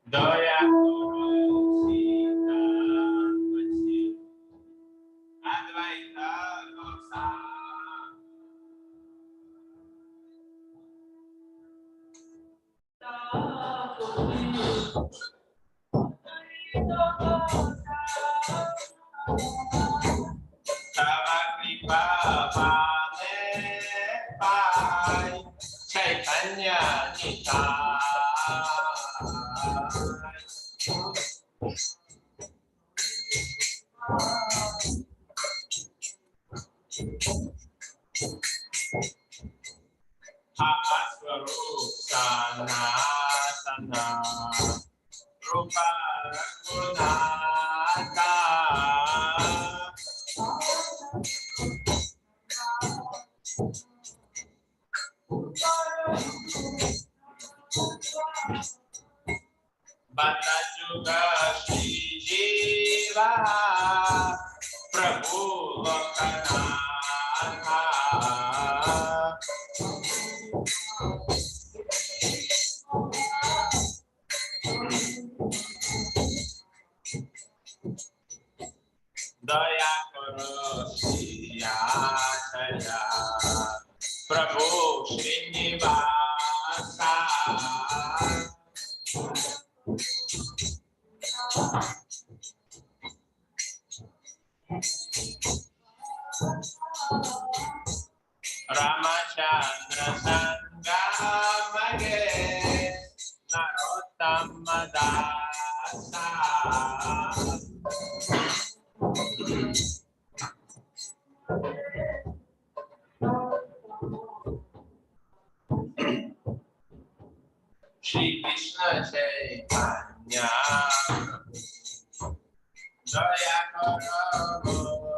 Daya Guru Sita Pachi Advaita Dosa Tava Kripa Pale Pai Chaitanya Nitai Aswarupana Sana Rupa Gunaka Bata juga Shri Jiva Prabhu Lokanatha Daya Karo Sriyachaya Prabhu Srinivasa Ramachandra Sangamage Narottama Dasa Shri Krishna Chaitanya Jaya Karo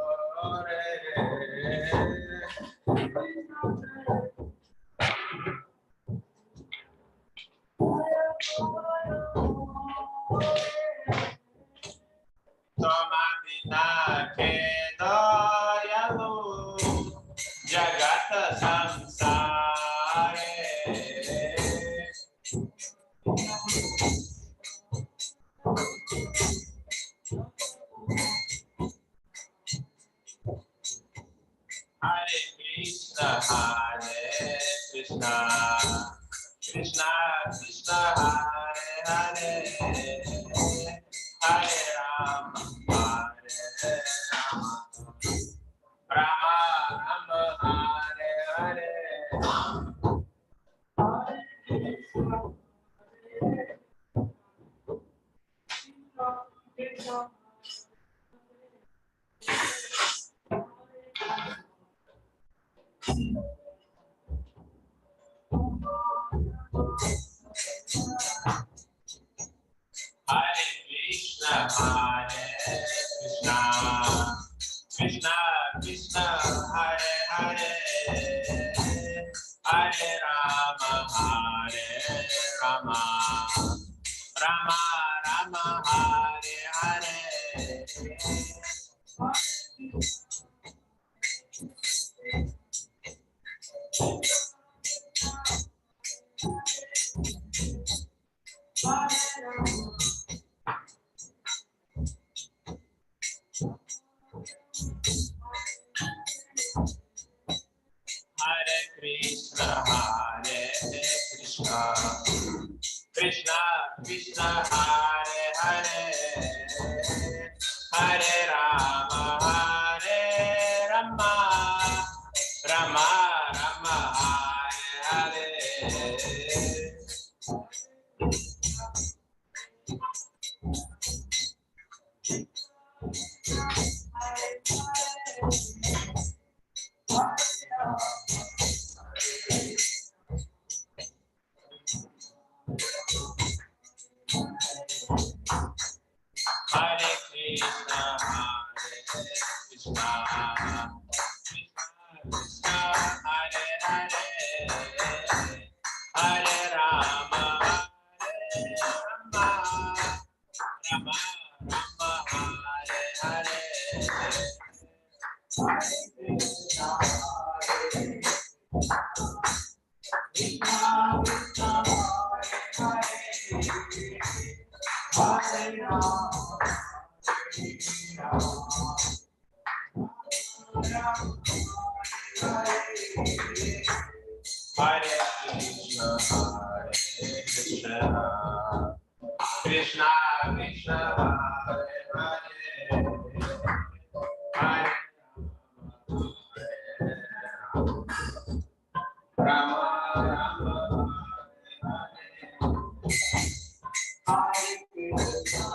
Tomadina Kedoyalu Jagata Samsare Hare Krishna Krishna Krishna Hare Hare Hare Rama Rama Rama Hare Hare Hare Krishna Krishna Krishna Hare Hare Hare Rama Rama Rama Rama Hare Hare Hare Krishna Krishna Krishna Hare Hare Hare Rama Rama Rama Rama Hare Hare Krishna Krishna Hare Hare Hare Rama Rama Hare Krishna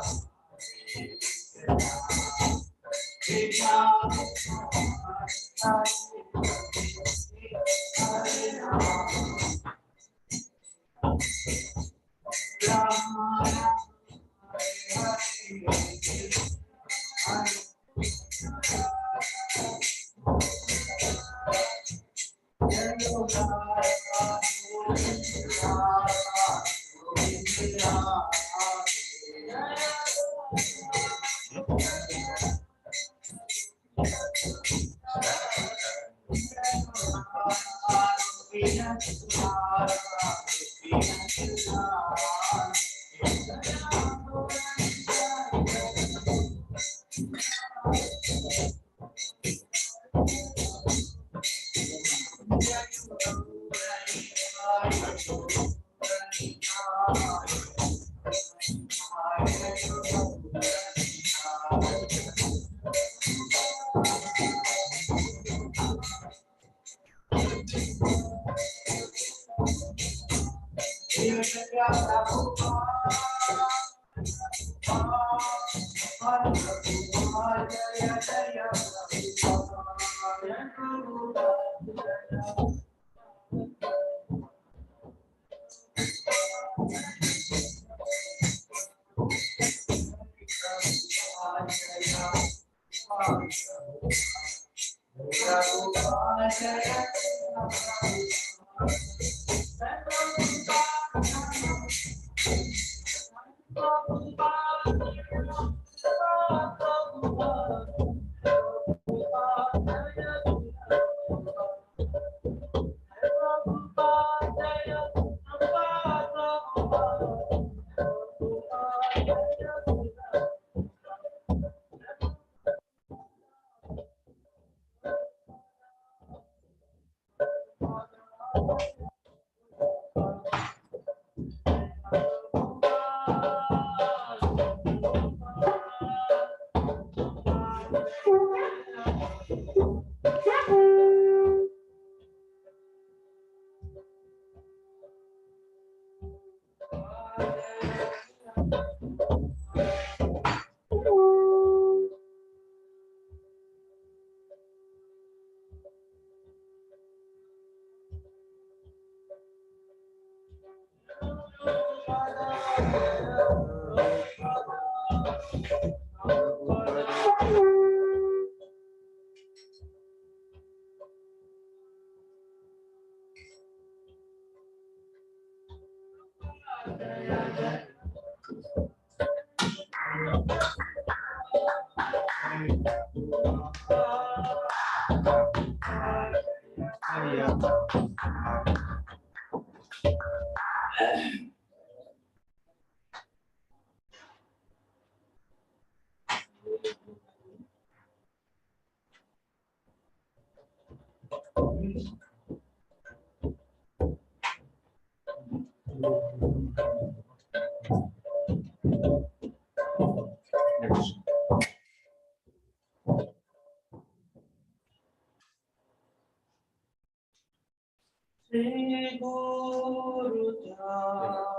Shri Guru Padma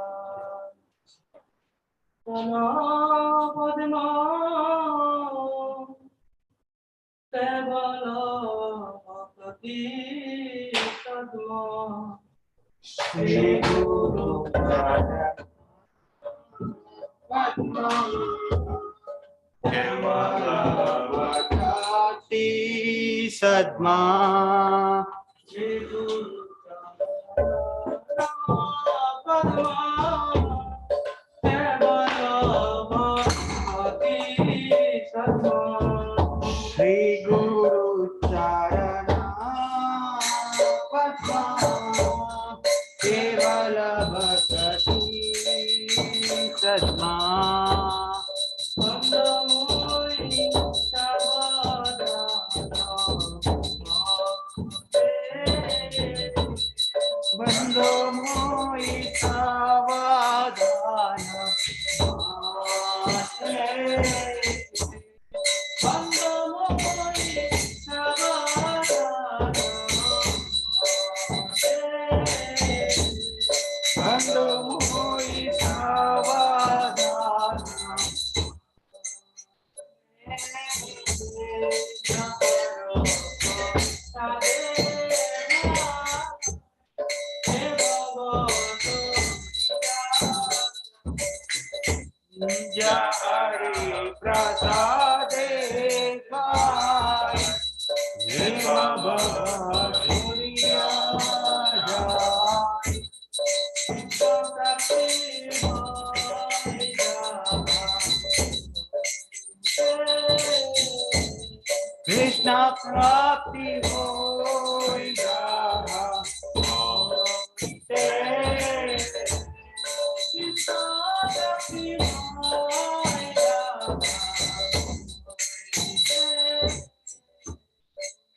Kevala Bhakti Sadma Shri Guru Padma Kevala Bhakti Sadma Shri Guru Shri Guru Charana Padma बलभकटी Sadma बंधमोहि बंधो मोहि सावधान बंधो मोहि सावधान बंधो मोहि सावधान हरि प्रसादे गाय कृष्ण प्राप्ति होइगा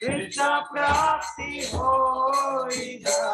कृष्ण प्राप्ति होइगा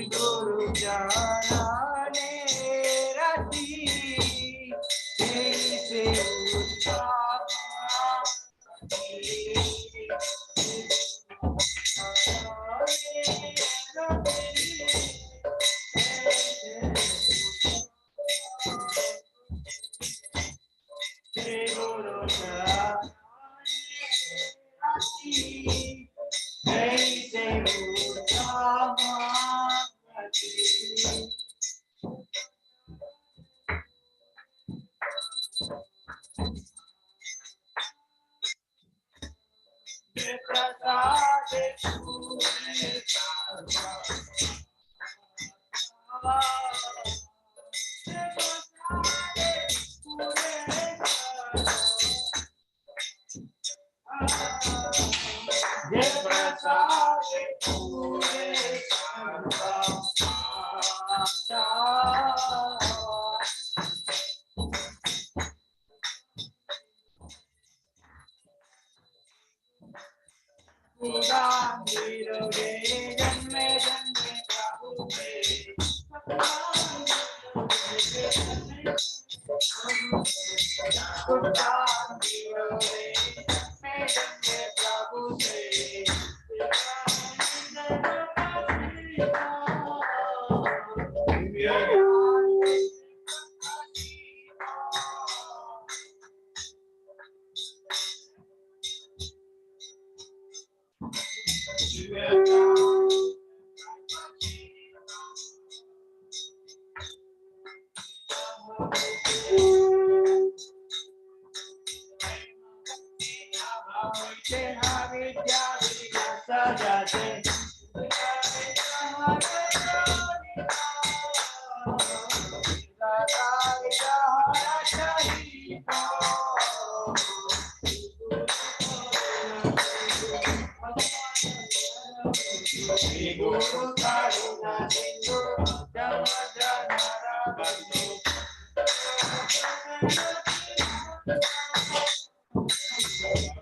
Guru Janane Rati Jise Guru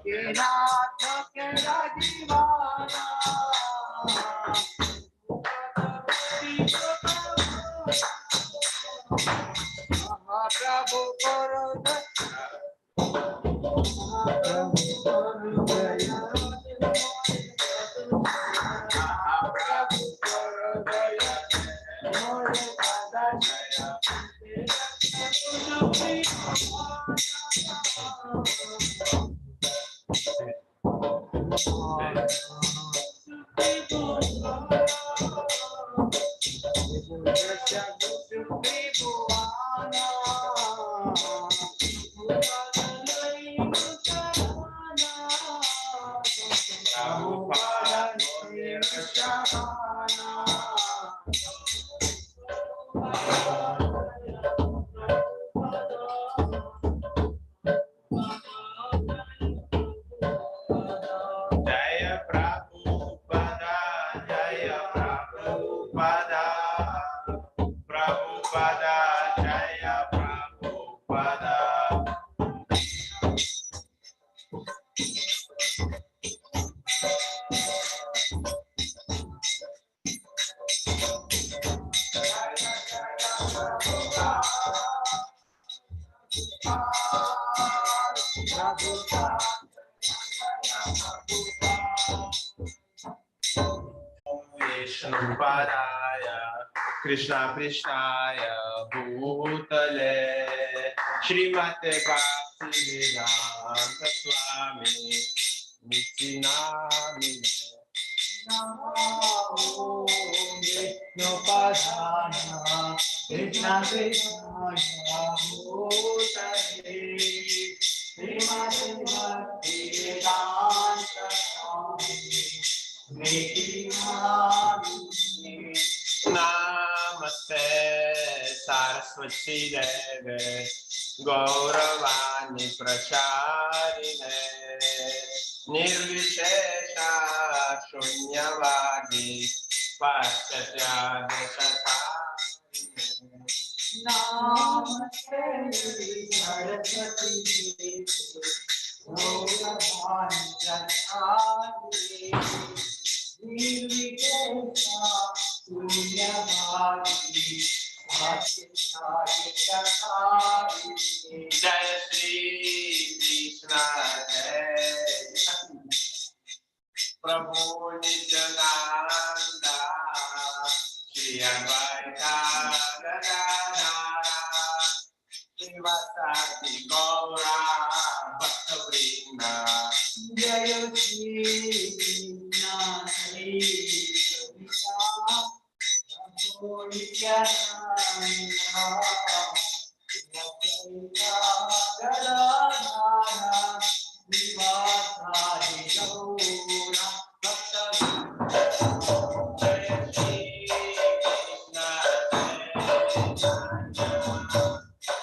के नाथ के राजीवाना महाप्रभु करो महाप्रभु करो दया महाप्रभु करो दया मोरे दादा दया Krishna Krishnaya Bhutale Srimate Bhaktivedanta Swami Nityanamine Namo Vishnu Padana Krishna Krishnaya Bhutale Srimate Bhaktivedanta Swami Nityanamine Namaste Saraswati Deve Gauravani Pracharine Nirvishesha Shunyavadi Paschatya Deshatarine Namaste Saraswati Gauravani Pracharine Nirvishesha Shunyavadi Paschatya Deshatarine Jai Shri Krishna Jai Prabhu Nityananda Shri Advaita Gadadhara Srivasati Gaura Bhaktavrinda Jaya Shri Krishna Shri Krishna Prabhu Nityananda Advaita Gadadhara Srivasati Gaura Bhaktavrinda Jai Shri Krishna Chaitanya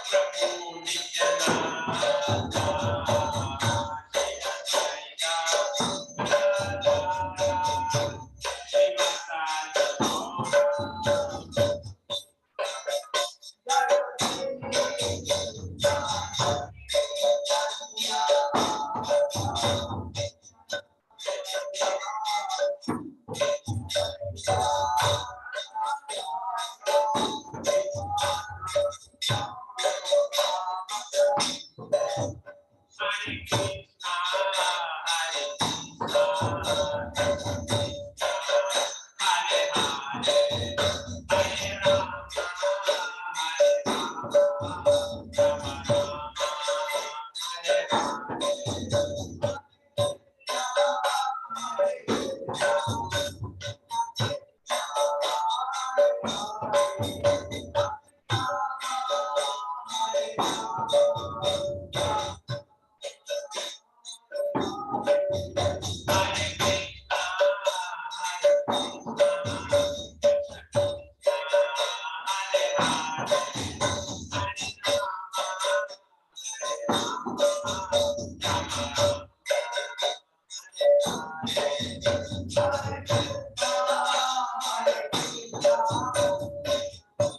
Prabhu Nityananda Shri Advaita Gadadhara Srivasati Hare Krishna, Hare Krishna, Hare Hare, Hare Rama, Hare Rama, Rama Rama, Hare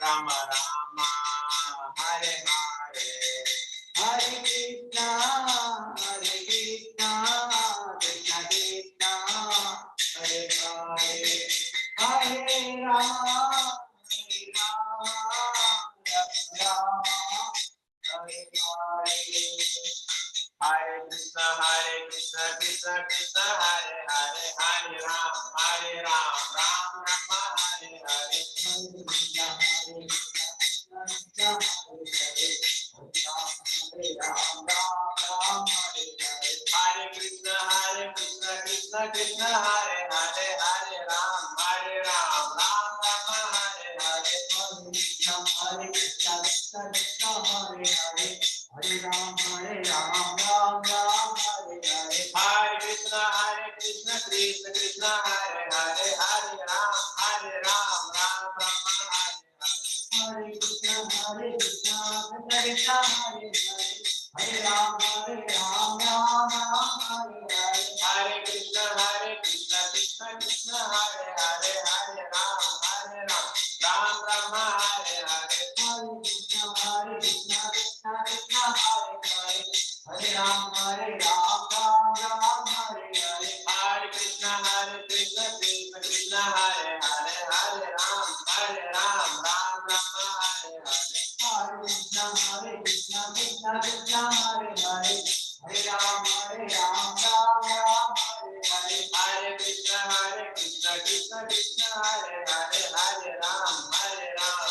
Rama Hare Hare Hare Krishna, Krishna Krishna, Hare Hare, Hare Rama, Rama Hare Hare. Hare Krishna, Krishna Krishna, Hare Hare, Hare Ram, Ram Rama, Hare Hare. Hare Krishna, Krishna Krishna, Hare Hare, Hare Ram, Ram Rama, Hare Hare. Hare Krishna, Krishna Hare Hare, Hare Ram, Ram Hare Hare. Hare Krishna, Krishna Krishna, Hare Hare, Hare Ram, Ram Rama, Hare Hare. Hare Krishna, Krishna Krishna, Hare Hare, Hare Ram, Ram Hare Hare. Hare Krishna, Krishna Krishna, Hare Hare, Hare Ram, Ram Rama, Hare Hare. Hare Krishna, Krishna Krishna, Hare Hare, Hare Ram, Ram Hare Hare. Hare Krishna, Krishna Krishna, Hare Hare, Hare Ram, Ram Rama, Hare Hare. Hare Krishna, Krishna Krishna, Hare Hare, Hare Ram, Ram Hare Hare. Hare Krishna, Krishna Krishna, Hare Hare, Hare Ram, Ram Rama, Hare Hare. Hare Krishna, Krishna Krishna, Hare Hare, Hare Ram,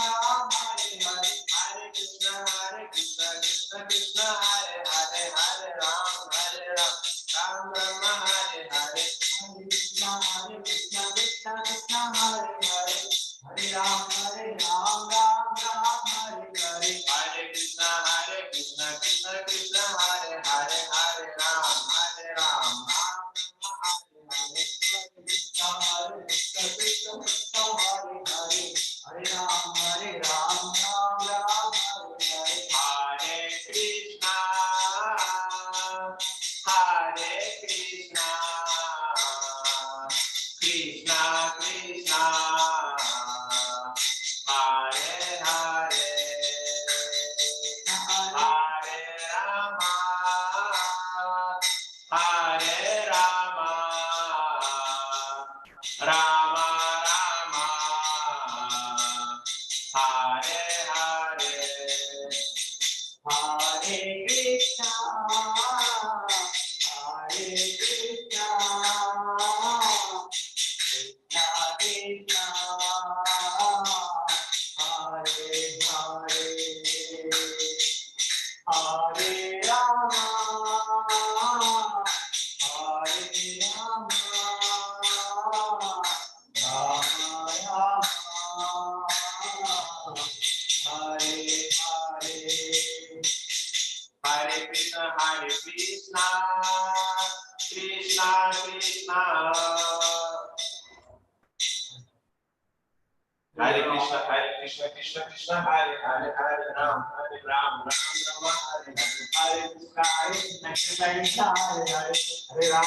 Ram Hare Hare. Hare Krishna, Krishna Krishna, Hare Hare, Hare Ram, Ram Rama, Hare Hare. Hare Krishna, Krishna Krishna, Hare Hare, Hare Ram, Ram Hare Hare. Hare Krishna, Krishna Krishna, Hare Hare, Hare Ram, Ram Rama, Hare Hare. Hare Krishna, Krishna Krishna, Hare Hare, Hare Ram, Ram Hare Hare. Hare Krishna, Krishna Krishna, Hare Hare, Hare Rama, Rama Rama, Hare Hare. Hare Krishna, Krishna Krishna, Hare Hare, Hare Rama, Rama Rama, Hare Hare. Hare Krishna, Krishna Krishna, Hare Krishna, Krishna Krishna, Hare Hare, Hare Ram, Ram Rama, Hare Hare. Hare Krishna, Krishna Krishna, Hare Hare, Hare Ram,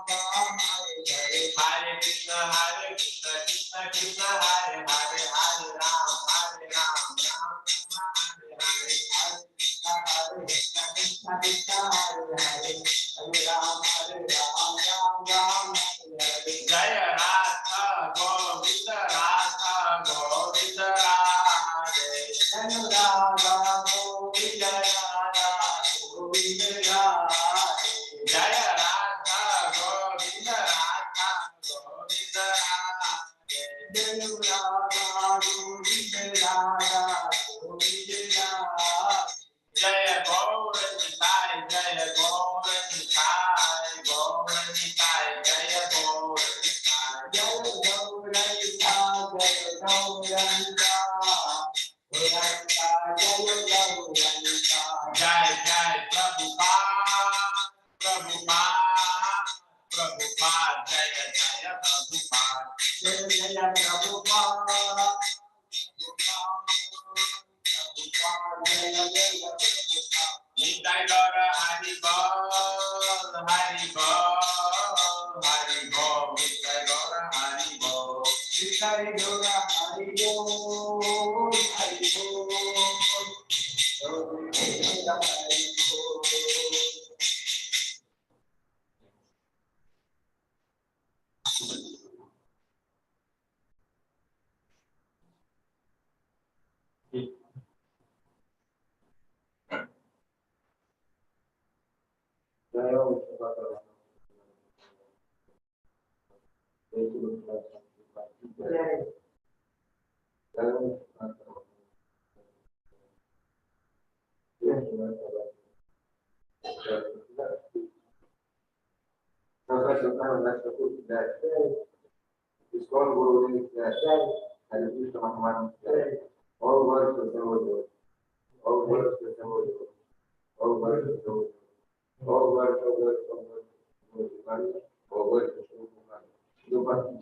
Ram Hare Hare. Hare Krishna, Krishna Krishna, Hare Hare, Hare Ram, Ram Rama, Hare Hare. Hare Krishna, Krishna Krishna, Hare Hare, Hare Ram, Ram Hare Hare. Jaya Radha Govinda, Radha Govinda Radhe. Jaya Radha Govinda, Radha Govinda Radhe. Jaya Hari Bol, Hari Bol, Nitya Gaura Hari Bol. Hari Gaura Hari Bol, Hari Iskon Guru ini dari itu teman-teman all words bersama all words bersama all words bersama all words all words all words all words bersama itu pasti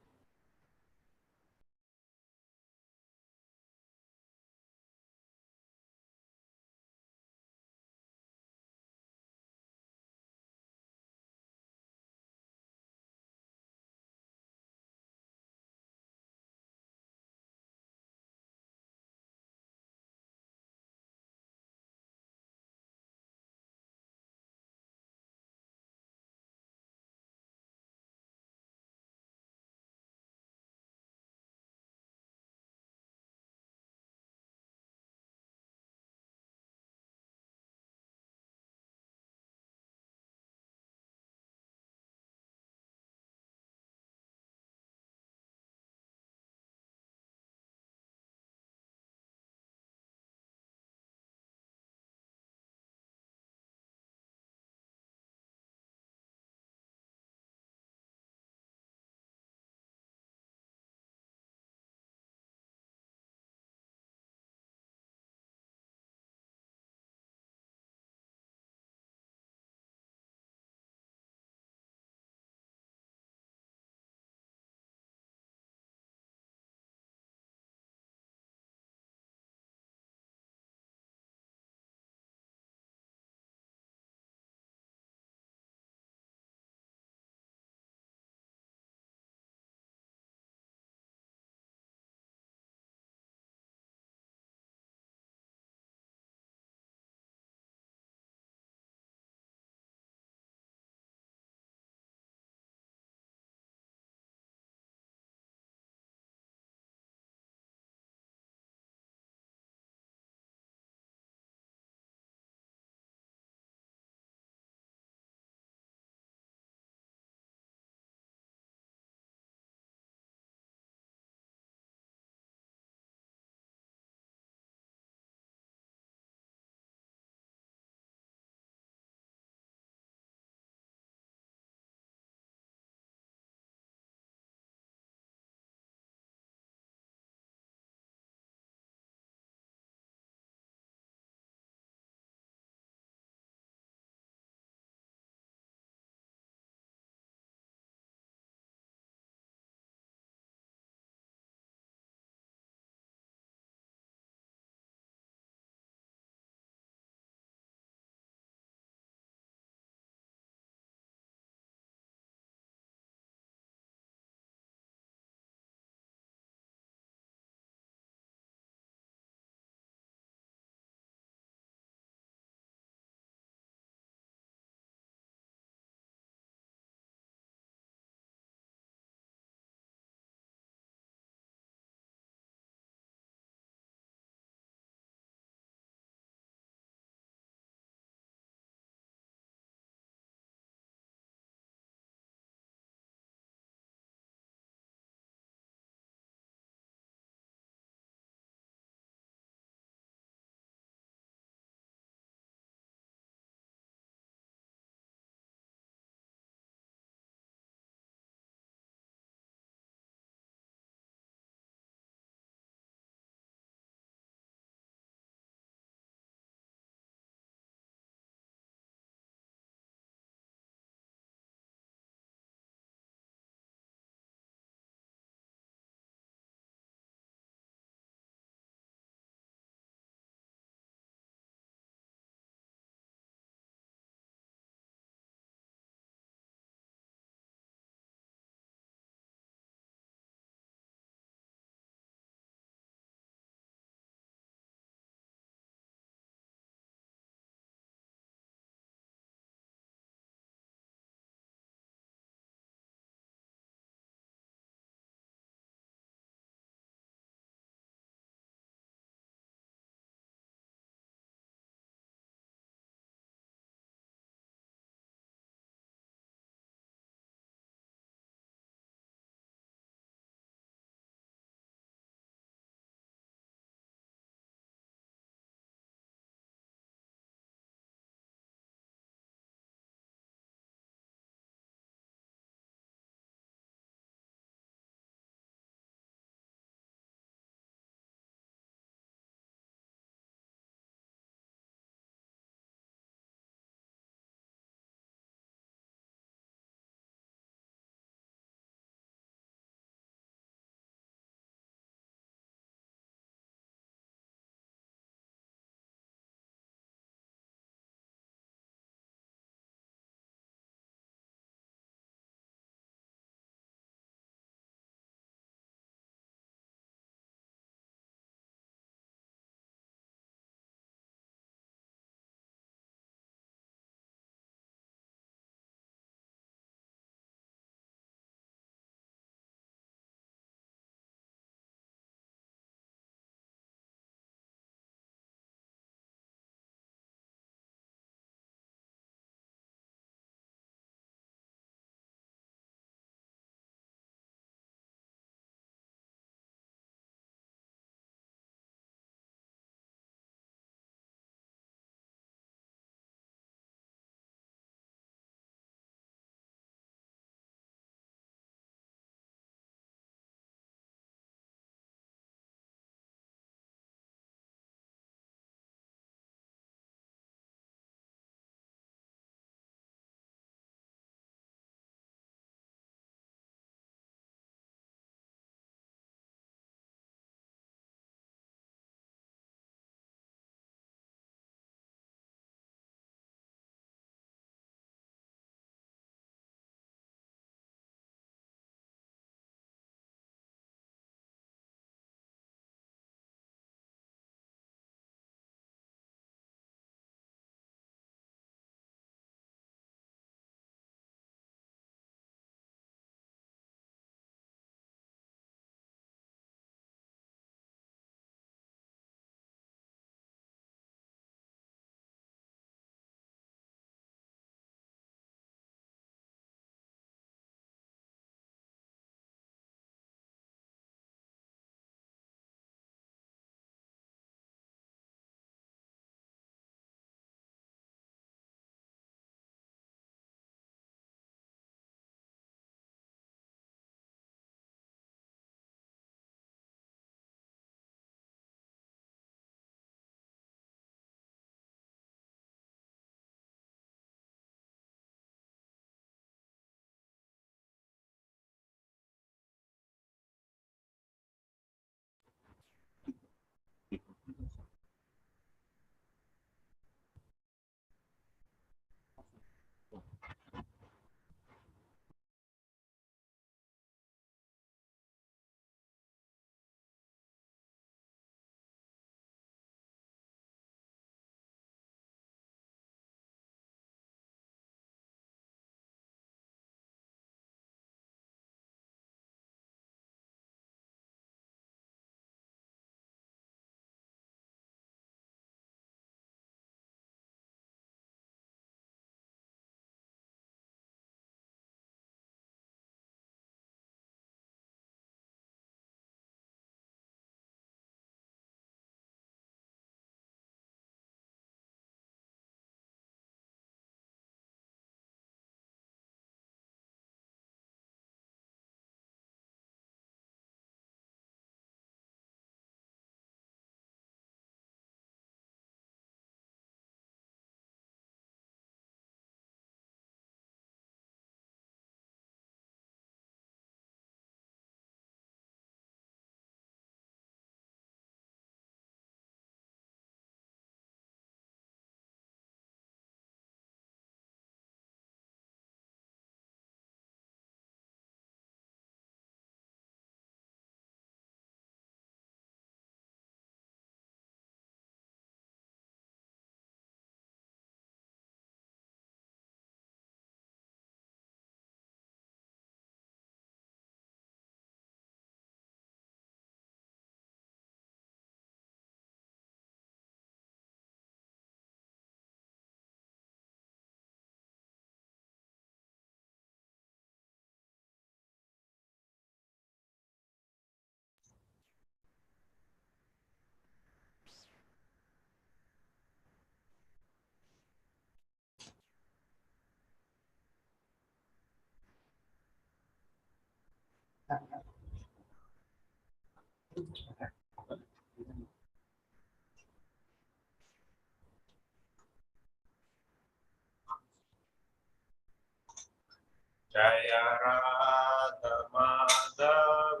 जय राधा माधव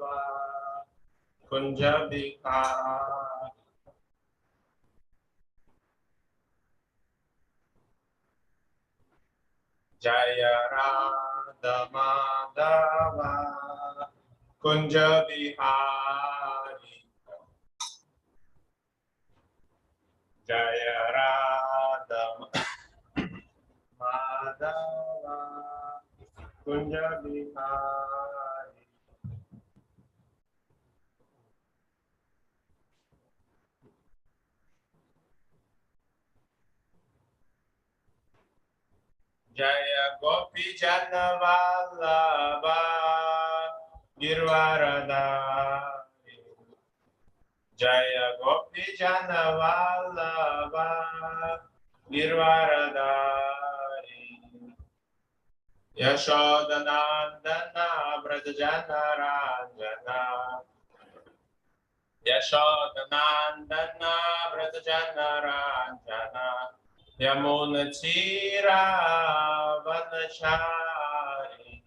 कुंज बिहारी जय राधा माधव कुंज बिहारी जय राधा माधव कुंज बिहारी जय गोपी जन वल्लभ गिरवारधारी जय गोपी जन वल्लभ गिरवारधारी यशोदनंदन व्रज जन रंजना यशोदनंदन व्रज जन रंजना यमुनतीरावनचारी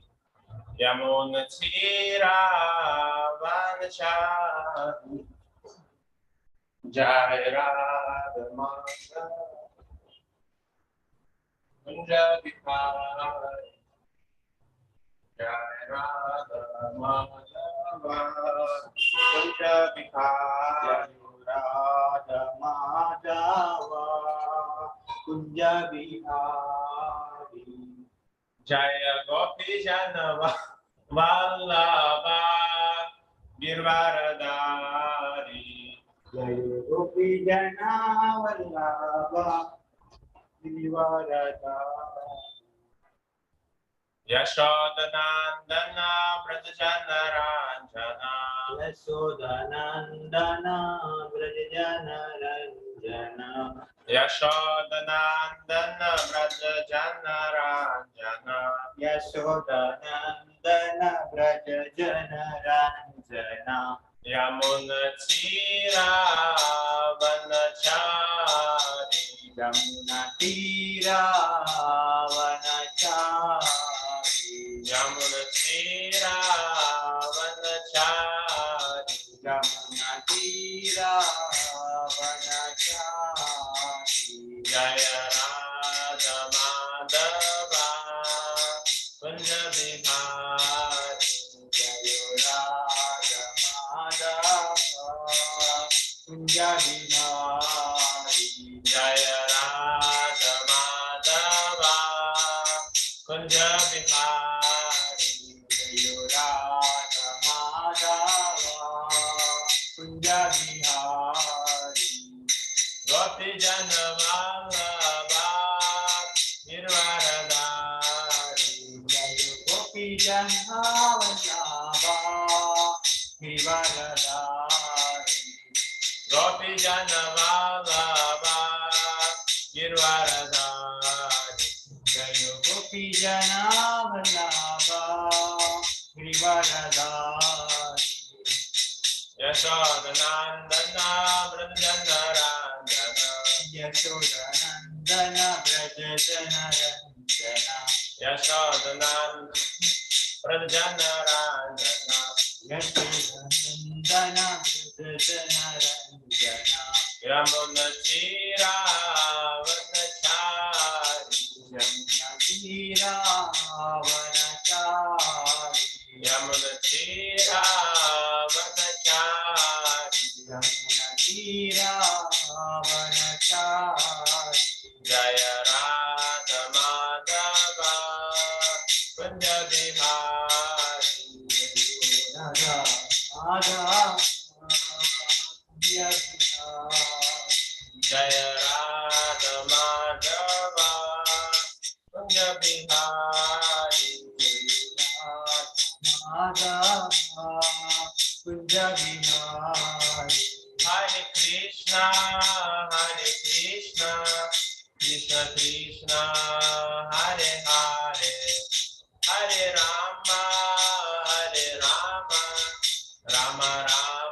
यमुनतीरावनचारी जय राधा माधव कुंज बिहारी जय राधा माधव कुंज बिहारी राधा माधव कुंज बिहारी जय गोपी जन वल्लभ गिरवारधारी जय गोपी जन वल्लभ गिरवारधारी यशोदनंदन व्रज जन रंजना यशोदनंदन व्रज जन रंजना यशोदनंदन व्रज जन रंजना यशोदनंदन व्रज जन रंजना यमुनतीरावनचारी यमुना तीरावनचारी यमुनतीरावनचारी यमुना तीरावनचारी जय राधा माधव कुंज बिहारी जय राधा माधव कुंज बिहारी जय राधा माधव कुंज बिहारी जय राधा माधव कुंज बिहारी गोपी जन वल्लभ गिरवारधारी जय गोपी जन वल्लभ गिरवारधारी गोपी जन वल्लभ गिरवारधारी जय गोपी जन वल्लभ गिरवारधारी यशोदनंदन व्रज जन रंजना यशोदनंदन व्रज जन रंजना यशोदनंदन व्रज जन रंजना यशोदनंदन व्रज जन रंजना यमुनतीरावनचारी यमुना तीरावनचारी यमुनतीरावनचारी यमुना तीरावनचारी जय राधा माधव कुंज बिहारी राधा राधा जय Radha Madhav Kunj Bihari Madhav Kunj Bihari Hare Krishna Krishna Krishna Hare Hare Hare Ram Ram Ram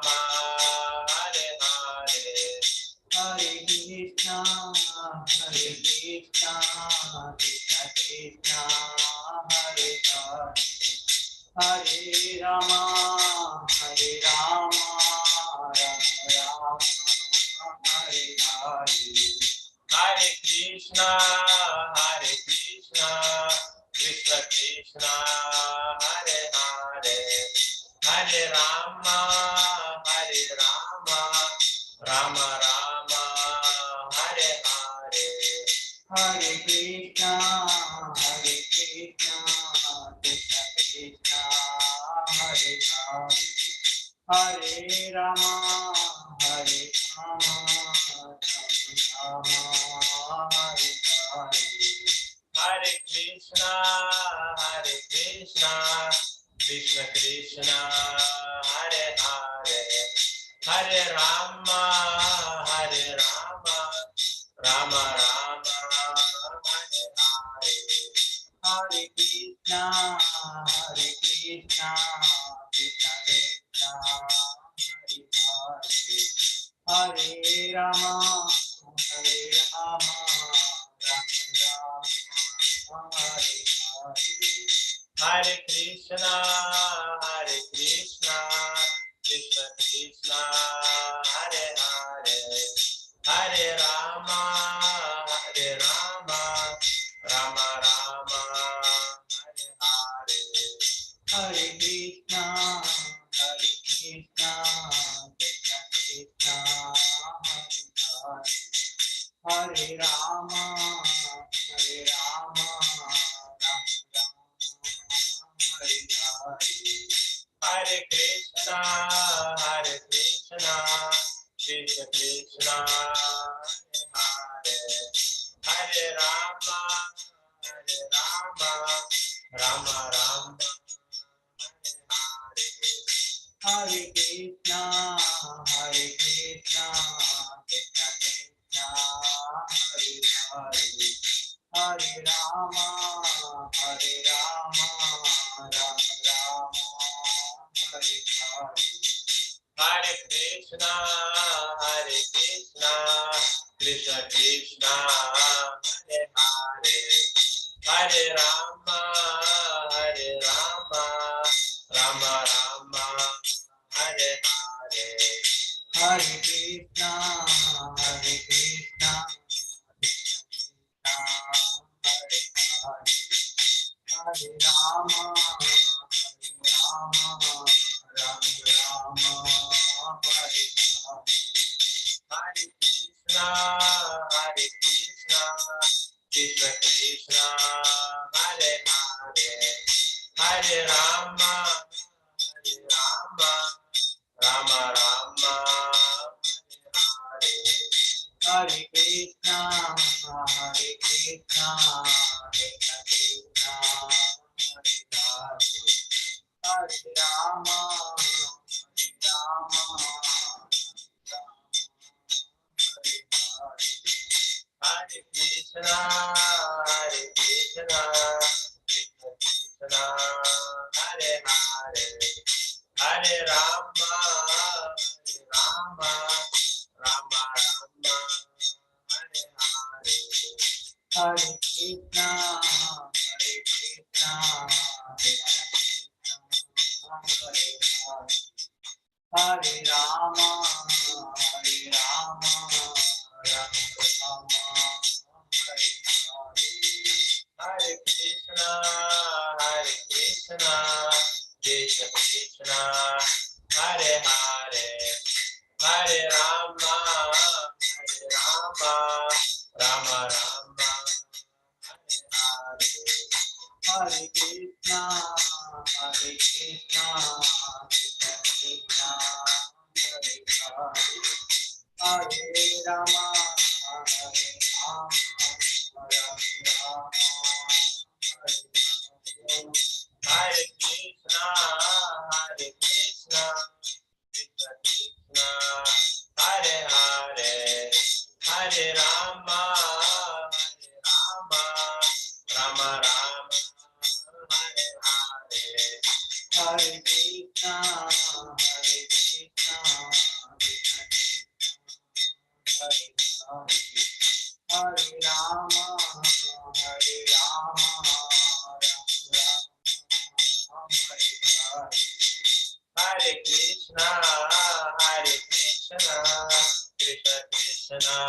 Krishna,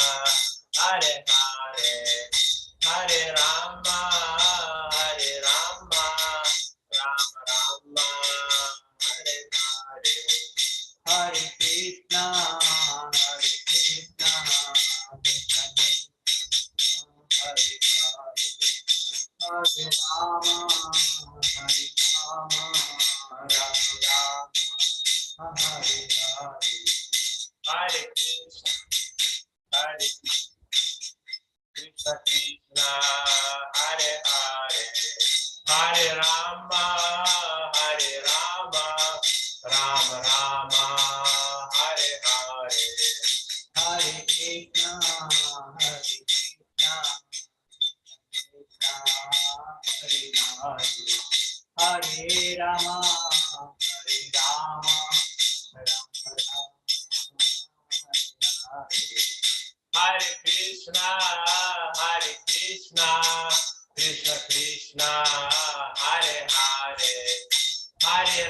Hare Hare, Hare Rama, Hare Rama, Rama Rama, Hare Hare, Hare Krishna, Hare Krishna, Krishna Krishna, Hare Hare, Hare Rama, Hare Rama, Rama Rama, Hare Hare, Hare Krishna, Hare Krishna Krishna, Hare Hare, Hare Rama, Hare Rama, Rama Rama, Hare Hare, Hare Krishna, Hare Krishna, Krishna Krishna, Hare Hare, Hare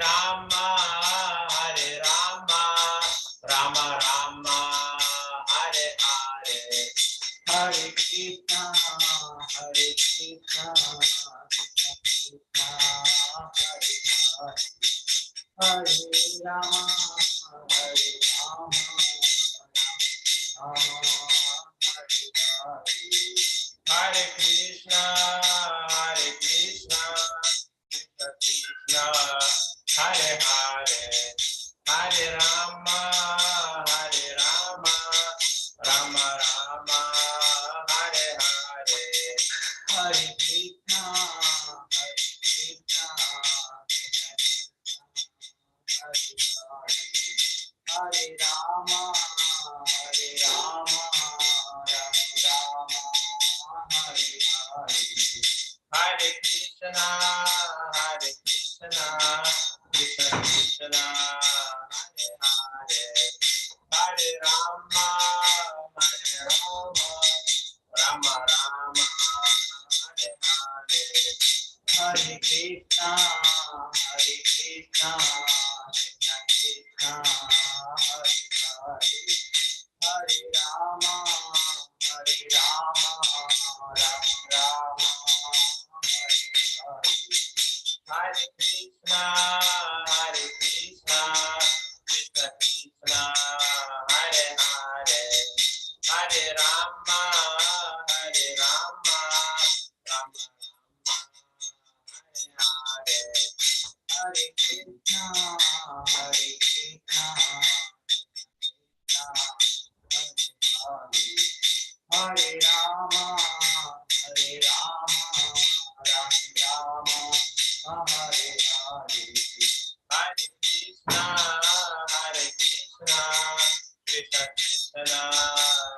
Rama, Hare Rama, Rama Rama, Hare Krishna, Krishna Krishna, Hare Hare, Hare Rama, Rama Rama, Hare Hare, Hare Krishna, Krishna Krishna, Hare Hare, Hare Rama, Rama Hare Krishna, Krishna Krishna, Hare Hare, Hare Rama, Rama Rama, Hare Hare, Hare Krishna, Krishna Hare Rama, Rama Rama, Hare Hare, Hare Krishna, Krishna Krishna, Hare Hare, Hare Rama, Rama Rama, Hare Hare, Hare Krishna, Krishna Krishna, Hare Hare, Hare Rama, Rama Rama, Hare Hare, Hare Krishna, Krishna Krishna, Hare Hare, Hare Rama, Rama Rama, Hare Hare, Hare Krishna, Krishna Hare Rama, Rama Rama, Hare Hare, Hare Krishna, Krishna Krishna,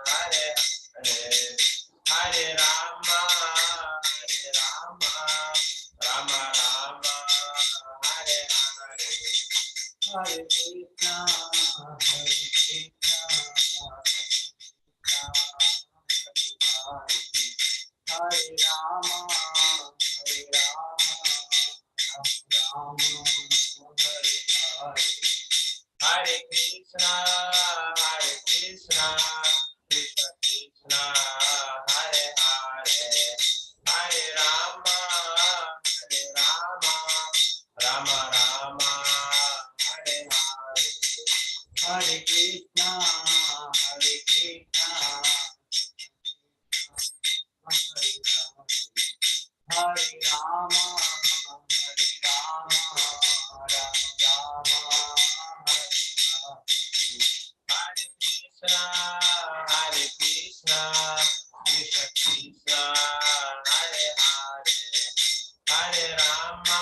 Hare Hare, Hare Rama, Rama Rama, Hare Hare, Hare Krishna, Krishna Hare Rama, Rama Hare Hare, Hare Krishna, Krishna Krishna, Hare Hare, Hare Rama, Rama Rama, Hare Hare, Hare Krishna, Krishna Hare Rama, Rama Rama, Hare Krishna, Krishna Krishna, Hare Hare, Hare Rama,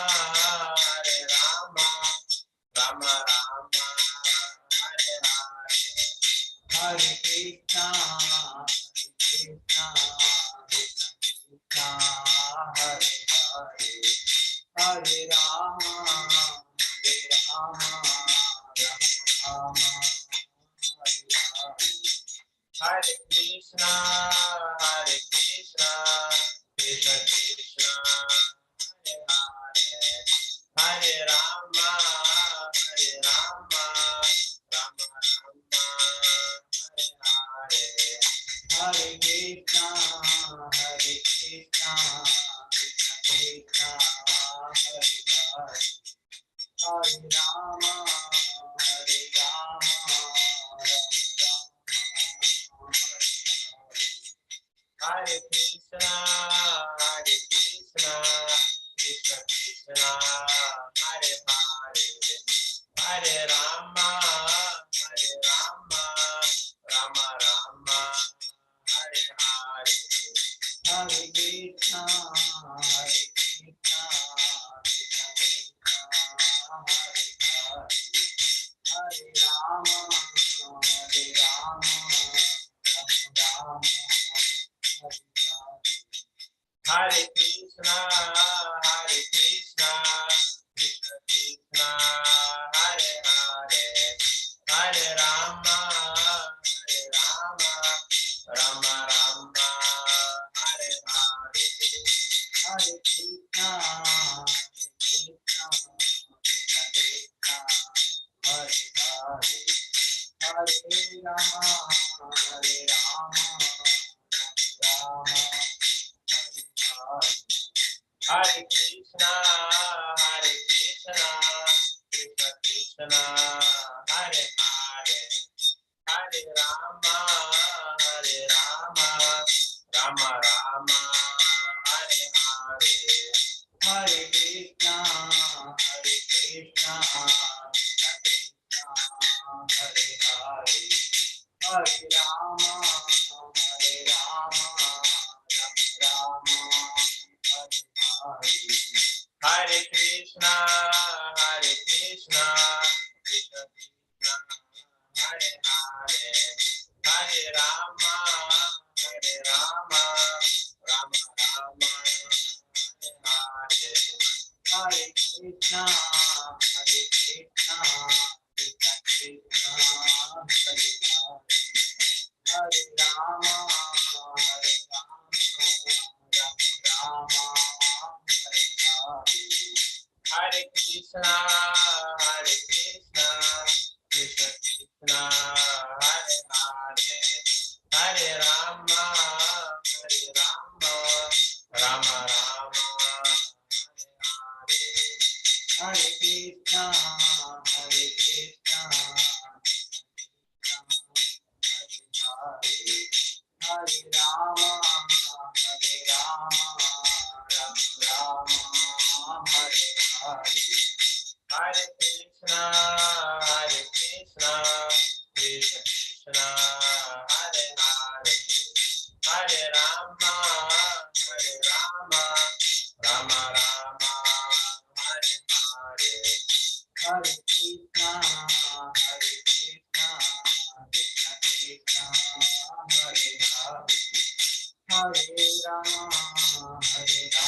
Rama Rama, Hare Hare, Hare Krishna, Krishna Krishna, Hare Hare, Hare Rama, Rama Rama, Hare Hare, Hare Krishna, Krishna Krishna, Hare Hare, Hare Rama, Rama Rama, Hare Hare, Krishna Krishna Hare Hare Hare Rama Rama Rama Hare Hare Hare Krishna Krishna Hare Rama Rama Hare Krishna Krishna Krishna Hare Hare Hare Rama Rama Rama Hare Hare Hare Krishna Krishna Hare Hare Hare Rama Rama Hare Krishna Krishna Krishna Hare Hare Hare Rama Rama Rama Hare Hare Hare Krishna Krishna Hare Hare Hare Rama Rama Hare Hare Hare Krishna Krishna Krishna Hare Hare Hare Rama Rama Rama Hare Hare Hare Krishna Krishna Krishna Hare Hare Rama Rama Hare Hare Hare Krishna Krishna Krishna Hare Hare Hare Rama Rama Hare Hare Krishna Krishna Hare Rama Rama Hare Hare Hare Krishna Krishna Krishna Hare Hare Hare Rama Rama Hare Hare Hare Krishna Krishna Krishna Hare Hare Hare Rama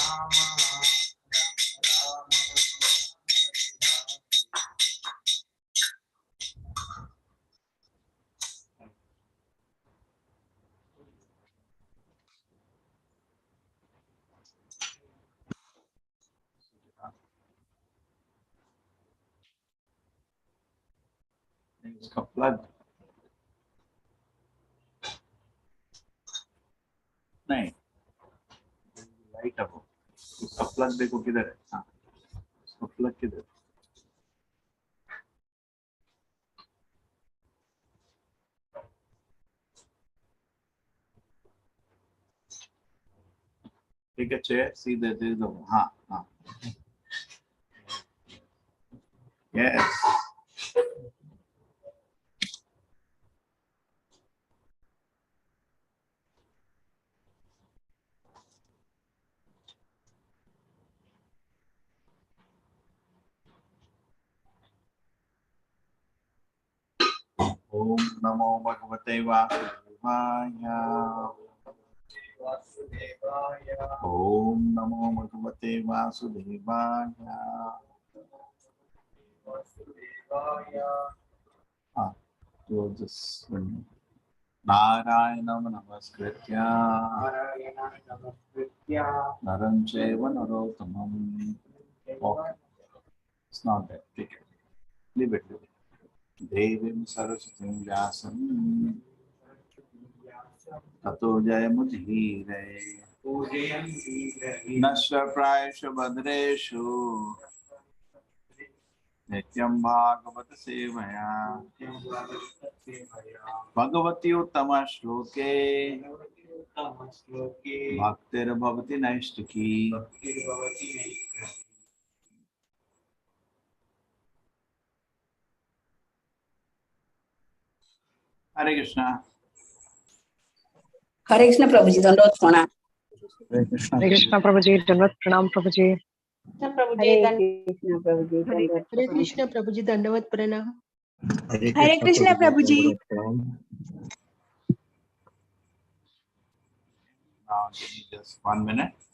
Rama इसका plug नहीं, light अब उसका plug देखो किधर है। हाँ, उसका plug किधर? ठीक है, चेयर सीधे दे दो। हाँ हाँ, यस। ओम नमो भगवते वासुदेवाय। ओम नमो भगवते वासुदेवाय। हाँ, तो नारायणं नमस्कृत्य नरं चैव नरोत्तमं। Okay, it's not that. Take it. Leave it. देवीं सरस्वतीं व्यासं ततो जयमुदीरये। नश्वरप्रायेषु भद्रेषु नित्यं भागवत सेवया भगवती उत्तम श्लोके श्लोके भक्तिर्भवति नैष्टिकी भक्तिर्भवति नैष्टिकी। हरे कृष्णा। हरे कृष्ण प्रभु जी, दंडवत प्रणाम। हरे कृष्णा हरे कृष्णा प्रभु जी, दंडवत प्रणाम प्रभु जी। प्रभु जी, कृष्ण प्रभु जी, हरे कृष्ण प्रभु जी, दंडवत प्रणाम। हरे कृष्ण प्रभु जी। Now give me just 1 minute.